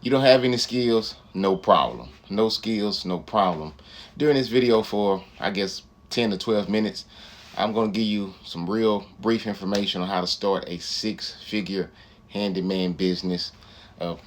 You don't have any skills, no problem. No skills, no problem. During this video for, I guess, 10 to 12 minutes, I'm going to give you some real brief information on how to start a six-figure handyman business.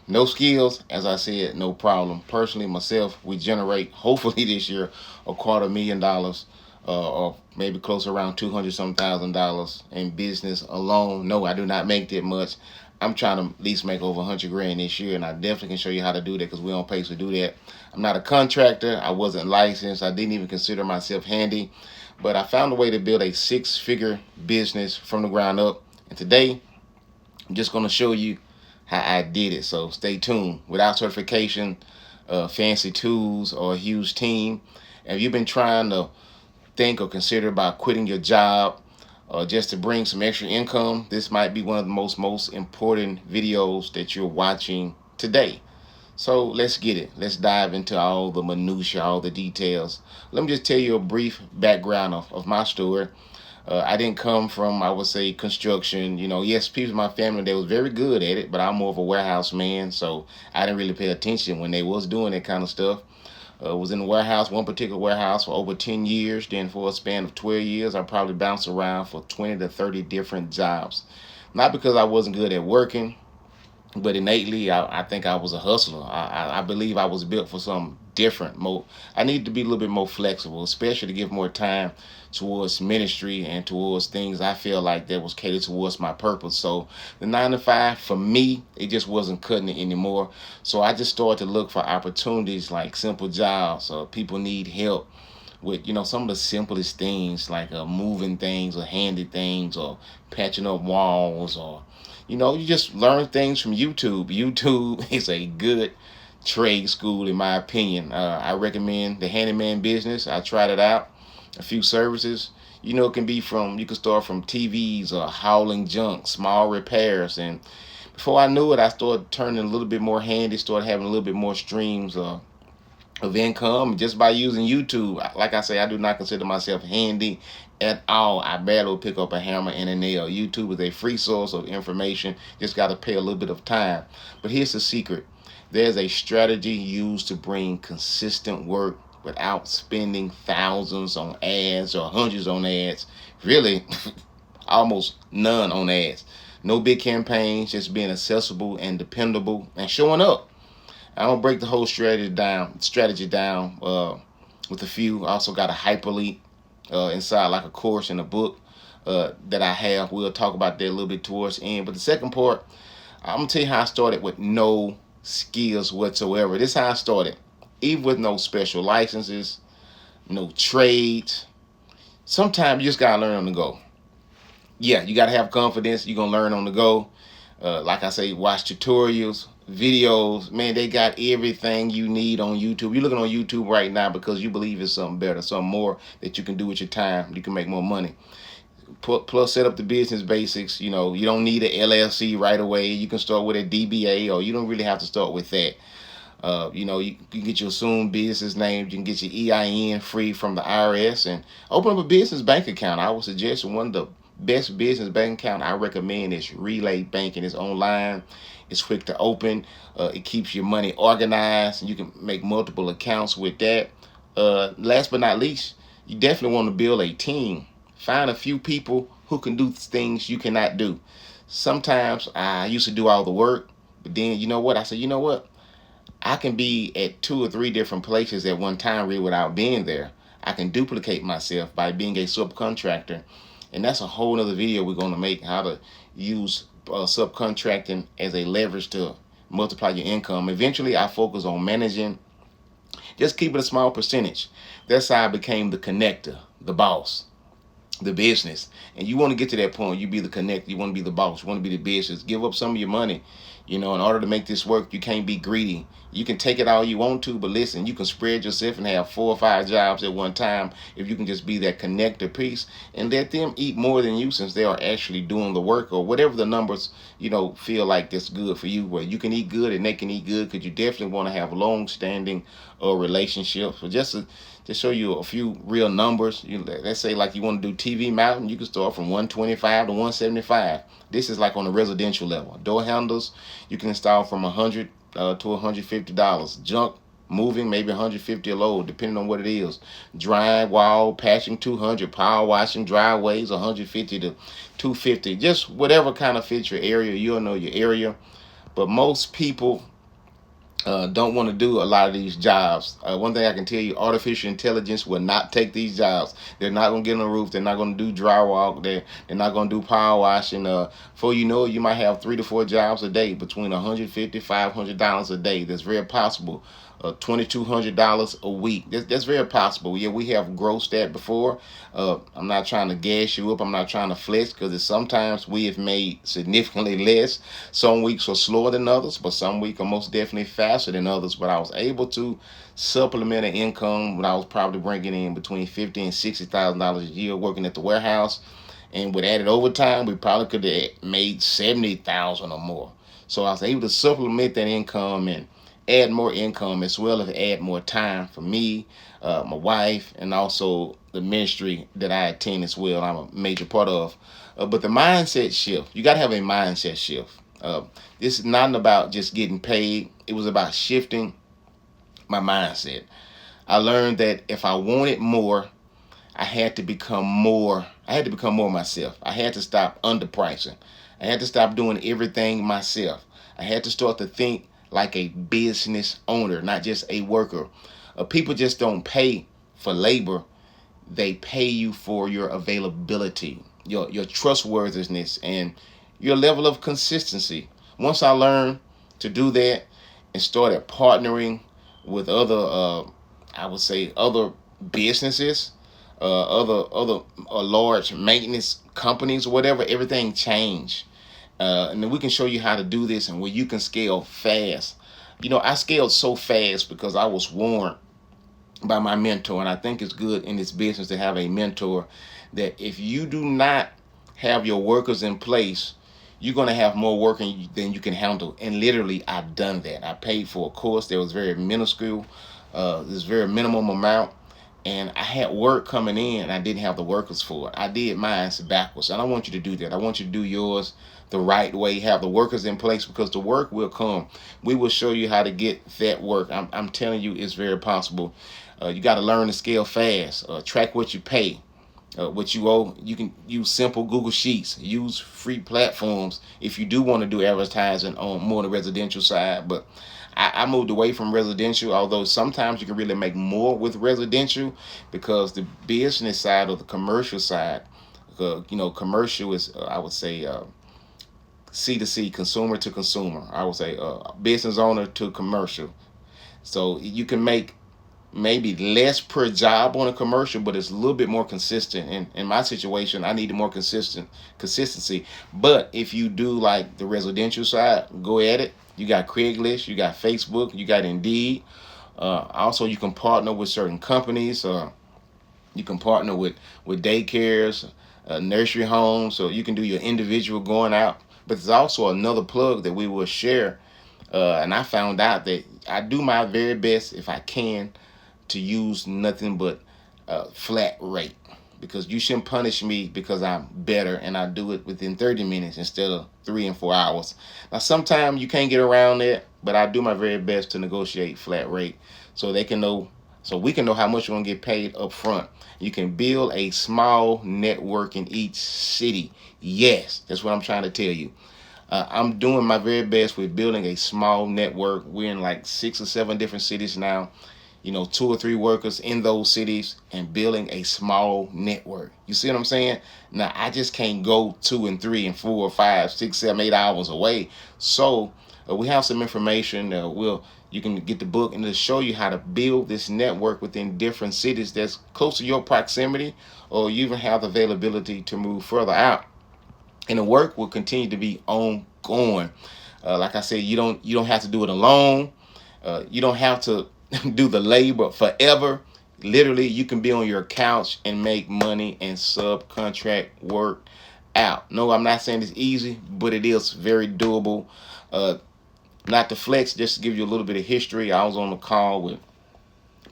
No skills, as I said, no problem. Personally, myself, we generate, hopefully this year, $250,000 or maybe close around 200 some $1,000 in business alone. No, I do not make that much. I'm trying to at least make over 100 grand this year, and I definitely can show you how to do that because we're on pace to do that. I'm not a contractor. I wasn't licensed. I didn't even consider myself handy, but I found a way to build a six-figure business from the ground up. And today, I'm just going to show you how I did it. So stay tuned. Without certification, fancy tools, or a huge team, and if you've been trying to think or consider about quitting your job just to bring some extra income, this might be one of the most important videos that you're watching today. So let's get it. Let's dive into all the minutiae, all the details. Let me just tell you a brief background of my story. I didn't come from, I would say, construction. Yes, people in my family, they was very good at it, but I'm more of a warehouse man, so I didn't really pay attention when they was doing that kind of stuff. Was in the warehouse, one particular warehouse, for over 10 years. Then for a span of 12 years, I probably bounced around for 20 to 30 different jobs. Not because I wasn't good at working, but innately, I think I was a hustler. I believe I was built for something different. I need to be a little bit more flexible, especially to give more time towards ministry and towards things I feel like that was catered towards my purpose. So the 9 to 5, for me, it just wasn't cutting it anymore. So I just started to look for opportunities like simple jobs. People need help with some of the simplest things like moving things or handy things or patching up walls, or you just learn things from YouTube. YouTube is a good trade school in my opinion. I recommend the handyman business. I tried it out, a few services. It can be you can start from TVs or hauling junk, small repairs, and before I knew it, I started turning a little bit more handy, started having a little bit more streams of income just by using YouTube. Like I say, I do not consider myself handy at all. I barely pick up a hammer and a nail. YouTube is a free source of information. Just got to pay a little bit of time. But here's the secret. There's a strategy used to bring consistent work without spending thousands on ads or hundreds on ads. Really, almost none on ads. No big campaigns, just being accessible and dependable and showing up. I'm gonna break the whole strategy down with a few. I also got a hyperlink inside, like a course in a book that I have. We'll talk about that a little bit towards the end. But the second part, I'm gonna tell you how I started with no skills whatsoever. This is how I started, even with no special licenses, no trades. Sometimes you just gotta learn on the go. Yeah, you gotta have confidence. You're gonna learn on the go. Like I say, watch tutorials, videos. Man, they got everything you need on YouTube. You're looking on YouTube right now because you believe it's something better, something more that you can do with your time. You can make more money. Plus, set up the business basics. You don't need an LLC right away. You can start with a DBA, or you don't really have to start with that. You can get your assumed business name. You can get your EIN free from the IRS and open up a business bank account. I would suggest one of the best business bank account I recommend is Relay Banking. It's online. It's quick to open. It keeps your money organized, and you can make multiple accounts with that. Last but not least, you definitely want to build a team. Find a few people who can do things you cannot do. Sometimes I used to do all the work, but then I said, I can be at 2 or 3 different places at one time really without being there. I can duplicate myself by being a subcontractor. And that's a whole nother video we're going to make, how to use subcontracting as a leverage to multiply your income. Eventually, I focus on managing, just keep it a small percentage. That's how I became the connector, the boss, the business. And you want to get to that point. You be the connector. You want to be the boss. You want to be the business. Give up some of your money. In order to make this work, you can't be greedy. You can take it all you want to, but listen, you can spread yourself and have 4 or 5 jobs at one time if you can just be that connector piece and let them eat more than you, since they are actually doing the work, or whatever the numbers, feel like that's good for you, where you can eat good and they can eat good, because you definitely want to have long-standing relationships. So just to show you a few real numbers, let's say like you want to do TV mounting, you can start from 125 to 175. This is like on a residential level. Door handles, you can install from 100 to $150. Junk moving, maybe 150 a load, depending on what it is. Drywall, patching 200, power washing driveways 150 to 250. Just whatever kind of fits your area, you'll know your area. But most people don't want to do a lot of these jobs. One thing I can tell you, artificial intelligence will not take these jobs. They're not going to get on the roof. They're not going to do drywall. They're not going to do power washing. Before you know it, you might have 3 to 4 jobs a day, between $150, $500 a day. That's very possible. $2,200 a week. That's very possible. Yeah, we have grossed that before. I'm not trying to gas you up. I'm not trying to flex, because sometimes we have made significantly less. Some weeks are slower than others, but some weeks are most definitely faster than others. But I was able to supplement an income when I was probably bringing in between $50,000 and $60,000 a year working at the warehouse. And with added overtime, we probably could have made $70,000 or more. So I was able to supplement that income and add more income, as well as add more time for me, my wife, and also the ministry that I attend as well. I'm a major part of. But the mindset shift, you got to have a mindset shift. This is not about just getting paid. It was about shifting my mindset. I learned that if I wanted more, I had to become more. I had to become more myself. I had to stop underpricing. I had to stop doing everything myself. I had to start to think like a business owner, not just a worker. People just don't pay for labor. They pay you for your availability, your trustworthiness, and your level of consistency. Once I learned to do that and started partnering with other, I would say, other businesses, other large maintenance companies or whatever, everything changed. And then we can show you how to do this and where you can scale fast. I scaled so fast because I was warned by my mentor, and I think it's good in this business to have a mentor, that if you do not have your workers in place, you're going to have more work than you can handle. And literally, I've done that. I paid for a course that was very minuscule, this very minimum amount, and I had work coming in. I didn't have the workers for it. I did mine backwards. I don't want you to do that. I want you to do yours the right way. Have the workers in place, because the work will come. We will show you how to get that work. I'm telling you, it's very possible. You got to learn to scale fast. Track what you pay. What you owe. You can use simple Google Sheets. Use free platforms if you do want to do advertising on more on the residential side. But I moved away from residential, although sometimes you can really make more with residential, because the business side or the commercial side, commercial is, I would say, C2C, consumer to consumer. I would say business owner to commercial. So you can make maybe less per job on a commercial, but it's a little bit more consistent. And in my situation, I needed more consistency. But if you do like the residential side, go at it. You got Craigslist, you got Facebook, you got Indeed. Also, you can partner with certain companies. You can partner with daycares, nursery homes. So you can do your individual going out. But there's also another plug that we will share. And I found out that I do my very best, if I can, to use nothing but flat rate, because you shouldn't punish me because I'm better and I do it within 30 minutes instead of 3 and 4 hours. Now, sometimes you can't get around that, but I do my very best to negotiate flat rate so they can know, so we can know how much we're going to get paid up front. You can build a small network in each city. Yes, that's what I'm trying to tell you. I'm doing my very best with building a small network. We're in like 6 or 7 different cities now. 2 or 3 workers in those cities and building a small network. You see what I'm saying? Now, I just can't go 2 and 3 and 4 or 5, 6, 7, 8 hours away. So we have some information. You can get the book and it'll show you how to build this network within different cities that's close to your proximity, or you even have the availability to move further out. And the work will continue to be ongoing. Like I said, you don't have to do it alone. You don't have to do the labor forever. Literally, you can be on your couch and make money and subcontract work out. No, I'm not saying it's easy, but it is very doable. Not to flex, just to give you a little bit of history. I was on a call with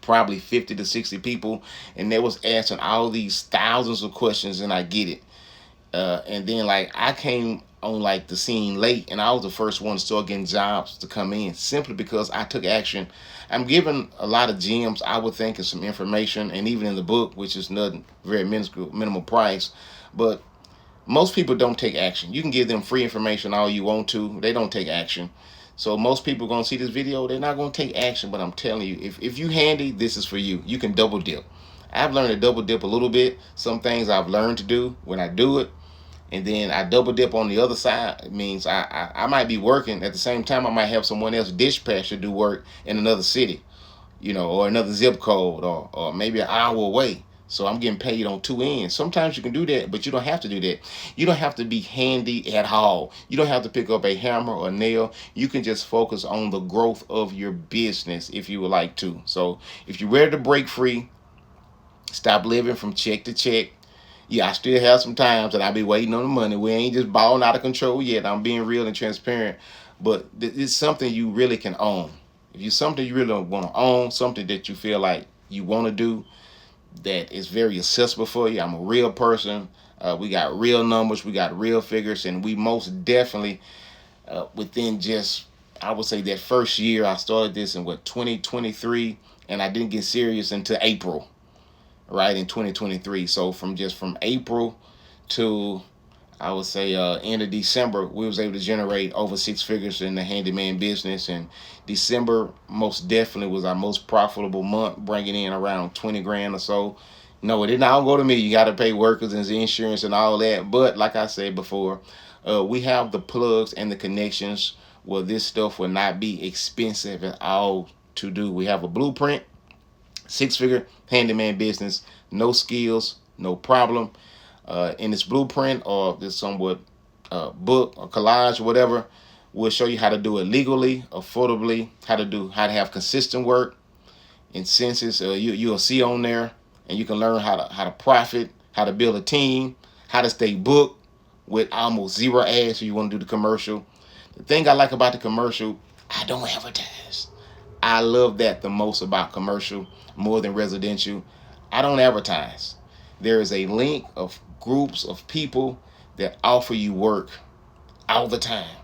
probably 50 to 60 people, and they was asking all these thousands of questions, and I get it. And then like I came on like the scene late, and I was the first one to start getting jobs to come in simply because I took action. I'm giving a lot of gems, I would think, and some information, and even in the book, which is nothing very minuscule, minimal price, but most people don't take action. You can give them free information all you want to, they don't take action. So most people gonna see this video, they're not gonna take action. But I'm telling you, if you handy, this is for you. You can double dip. I've learned to double dip a little bit. Some things I've learned to do when I do it, and then I double dip on the other side. It means I might be working at the same time. I might have someone else dispatch to do work in another city, or another zip code, or maybe an hour away. So I'm getting paid on two ends. Sometimes you can do that, but you don't have to do that. You don't have to be handy at all. You don't have to pick up a hammer or nail. You can just focus on the growth of your business if you would like to. So if you're ready to break free, stop living from check to check. Yeah, I still have some times that I be waiting on the money. We ain't just balling out of control yet. I'm being real and transparent. But it's something you really can own. If you something you really want to own, something that you feel like you want to do, that is very accessible for you. I'm a real person. We got real numbers. We got real figures. And we most definitely, within just, I would say that first year, I started this in 2023. And I didn't get serious until April, right, in 2023. So from April to, I would say, end of December, we was able to generate over six figures in the handyman business. And December most definitely was our most profitable month, bringing in around 20 grand or so. No, it did not go to me. You got to pay workers and insurance and all that. But like I said before, we have the plugs and the connections where this stuff will not be expensive at all to do. We have a blueprint, six-figure handyman business, no skills, no problem. In this blueprint or this somewhat book or collage or whatever, we'll show you how to do it legally, affordably, how to have consistent work in census. You'll see on there, and you can learn how to profit, how to build a team, how to stay booked with almost zero ads. So you want to do the commercial. The thing I like about the commercial, I don't advertise. I love that the most about commercial, more than residential. I don't advertise. There is a link of groups of people that offer you work all the time.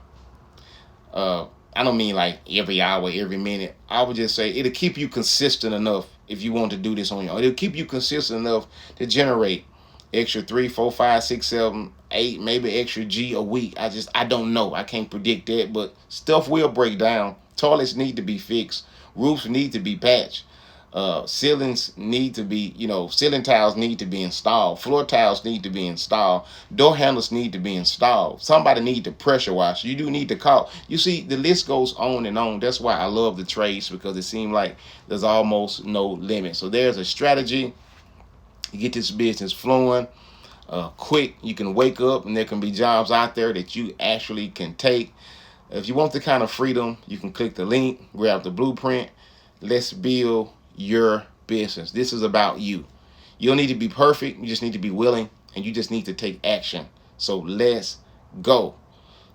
I don't mean like every hour, every minute. I would just say it'll keep you consistent enough if you want to do this on your own. It'll keep you consistent enough to generate extra 3, 4, 5, 6, 7, 8, maybe extra G a week. I don't know. I can't predict that, but stuff will break down. Toilets need to be fixed. Roofs need to be patched. Ceilings need to be, ceiling tiles need to be installed. Floor tiles need to be installed. Door handles need to be installed. Somebody need to pressure wash. You do need to call. You see, the list goes on and on. That's why I love the trades, because it seems like there's almost no limit. So there's a strategy. You get this business flowing quick. You can wake up and there can be jobs out there that you actually can take. If you want the kind of freedom, you can click the link, grab the blueprint. Let's build your business. This is about you. You don't need to be perfect. You just need to be willing, and you just need to take action. So let's go.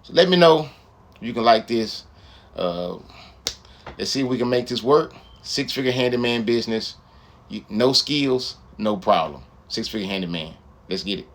So let me know if you can like this. Let's see if we can make this work. Six-figure handyman business. No skills, no problem. Six-figure handyman. Let's get it.